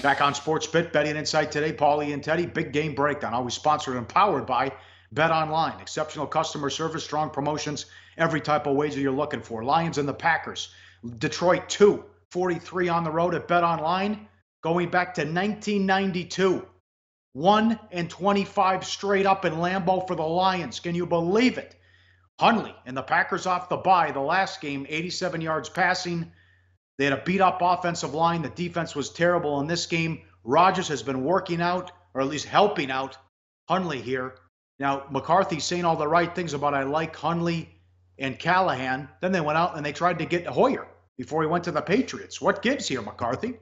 Back on Sports Bet, Betting Insight today, Pauly and Teddy, big game breakdown. Always sponsored and powered by Bet Online. Exceptional customer service, strong promotions, every type of wager you're looking for. Lions and the Packers. Detroit 2-43 on the road at Bet Online, going back to 1992. 1-25 straight up in Lambeau for the Lions. Can you believe it? Hundley and the Packers off the bye. The last game, 87 yards passing. They had a beat-up offensive line. The defense was terrible in this game. Rodgers has been working out, or at least helping out, Hundley here. Now, McCarthy's saying all the right things about I like Hundley and Callahan. Then they went out and they tried to get Hoyer before he went to the Patriots. What gives here, McCarthy?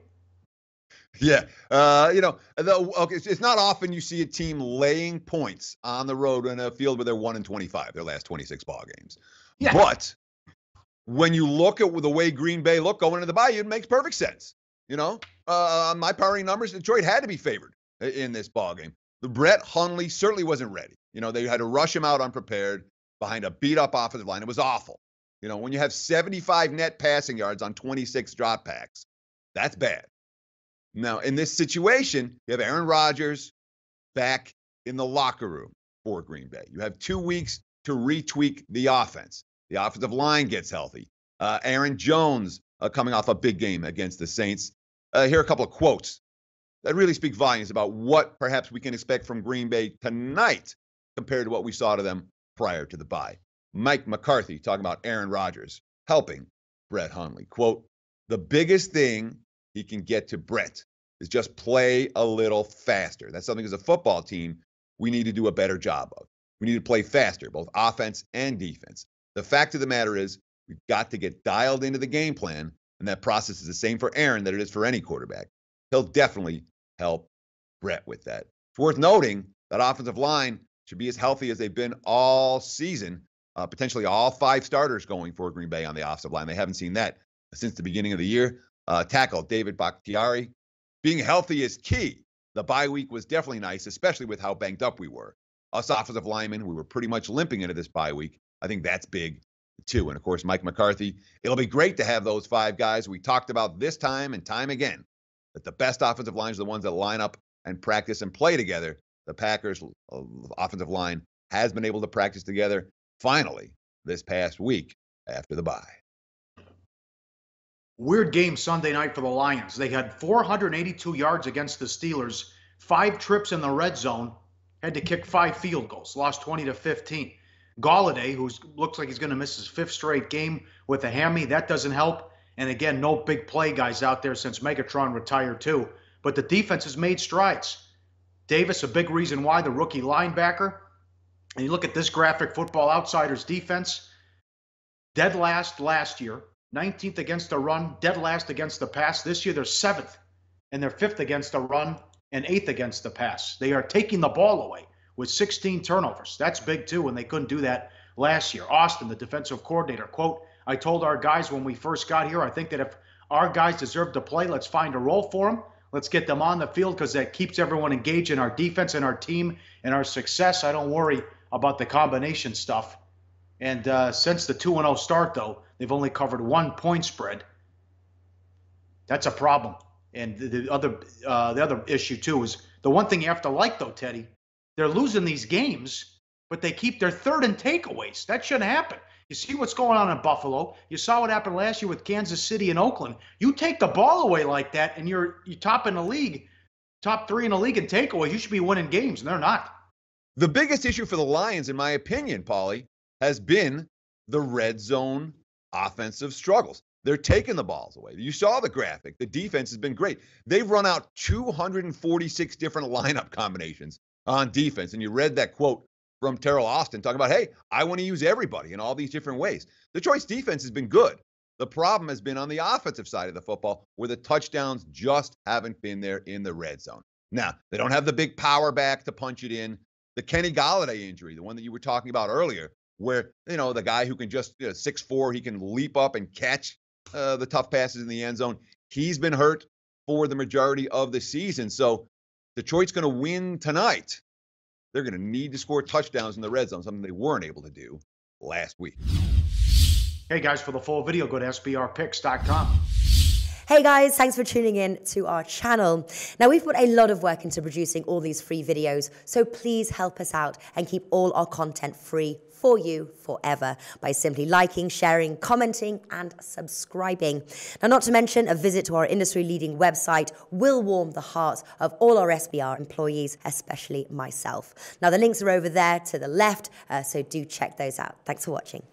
Yeah, it's not often you see a team laying points on the road in a field where they're 1-25, their last 26 ball games. Yeah. But when you look at the way Green Bay looked going into the bye, it makes perfect sense. On my powering numbers, Detroit had to be favored in this ball game. The Brett Hundley certainly wasn't ready. They had to rush him out unprepared behind a beat-up offensive line. It was awful. When you have 75 net passing yards on 26 dropbacks, that's bad. Now, in this situation, you have Aaron Rodgers back in the locker room for Green Bay. You have 2 weeks to retweak the offense. The offensive line gets healthy. Aaron Jones coming off a big game against the Saints. Here are a couple of quotes that really speak volumes about what perhaps we can expect from Green Bay tonight compared to what we saw to them prior to the bye. Mike McCarthy talking about Aaron Rodgers helping Brett Hundley. Quote, "The biggest thing he can get to Brett is just play a little faster. That's something as a football team we need to do a better job of. We need to play faster, both offense and defense. The fact of the matter is we've got to get dialed into the game plan, and that process is the same for Aaron that it is for any quarterback. He'll definitely help Brett with that." It's worth noting that offensive line should be as healthy as they've been all season, potentially all 5 starters going for Green Bay on the offensive line. They haven't seen that since the beginning of the year. Tackle David Bakhtiari. Being healthy is key. The bye week was definitely nice, especially with how banged up we were. Us offensive linemen, we were pretty much limping into this bye week. I think that's big, too. And, of course, Mike McCarthy. It'll be great to have those 5 guys. We talked about this time and time again that the best offensive lines are the ones that line up and practice and play together. The Packers' offensive line has been able to practice together finally this past week after the bye. Weird game Sunday night for the Lions. They had 482 yards against the Steelers, 5 trips in the red zone, had to kick 5 field goals, lost 20-15. Galladay, who looks like he's going to miss his 5th straight game with a hammy, that doesn't help. And again, no big play guys out there since Megatron retired too. But the defense has made strides. Davis, a big reason why, the rookie linebacker. And you look at this graphic, Football Outsiders defense, dead last year. 19th against the run, dead last against the pass. This year they're 7th, and they're 5th against the run and 8th against the pass. They are taking the ball away with 16 turnovers. That's big too, and they couldn't do that last year. Austin, the defensive coordinator, quote, "I told our guys when we first got here, I think that if our guys deserve to play, let's find a role for them. Let's get them on the field because that keeps everyone engaged in our defense and our team and our success. I don't worry about the combination stuff." And since the 2-0 start, though, they've only covered 1 point spread. That's a problem. And the other issue, too, is the one thing you have to like, though, Teddy, they're losing these games, but they keep their 3rd and takeaways. That shouldn't happen. You see what's going on in Buffalo. You saw what happened last year with Kansas City and Oakland. You take the ball away like that, and you're top in the league, top 3 in the league in takeaways. You should be winning games, and they're not. The biggest issue for the Lions, in my opinion, Pauly, has been the red zone offensive struggles. They're taking the balls away. You saw the graphic. The defense has been great. They've run out 246 different lineup combinations on defense. And you read that quote from Terrell Austin talking about, hey, I want to use everybody in all these different ways. Detroit's defense has been good. The problem has been on the offensive side of the football where the touchdowns just haven't been there in the red zone. Now, they don't have the big power back to punch it in. The Kenny Galladay injury, the one that you were talking about earlier, where, the guy who can just 6'4", he can leap up and catch the tough passes in the end zone. He's been hurt for the majority of the season. So Detroit's going to win tonight. They're going to need to score touchdowns in the red zone, something they weren't able to do last week. Hey, guys, for the full video, go to sbrpicks.com. Hey guys, thanks for tuning in to our channel. Now we've put a lot of work into producing all these free videos, so please help us out and keep all our content free for you forever by simply liking, sharing, commenting, and subscribing. Now, not to mention, a visit to our industry-leading website will warm the hearts of all our SBR employees, especially myself. Now, the links are over there to the left, so do check those out. Thanks for watching.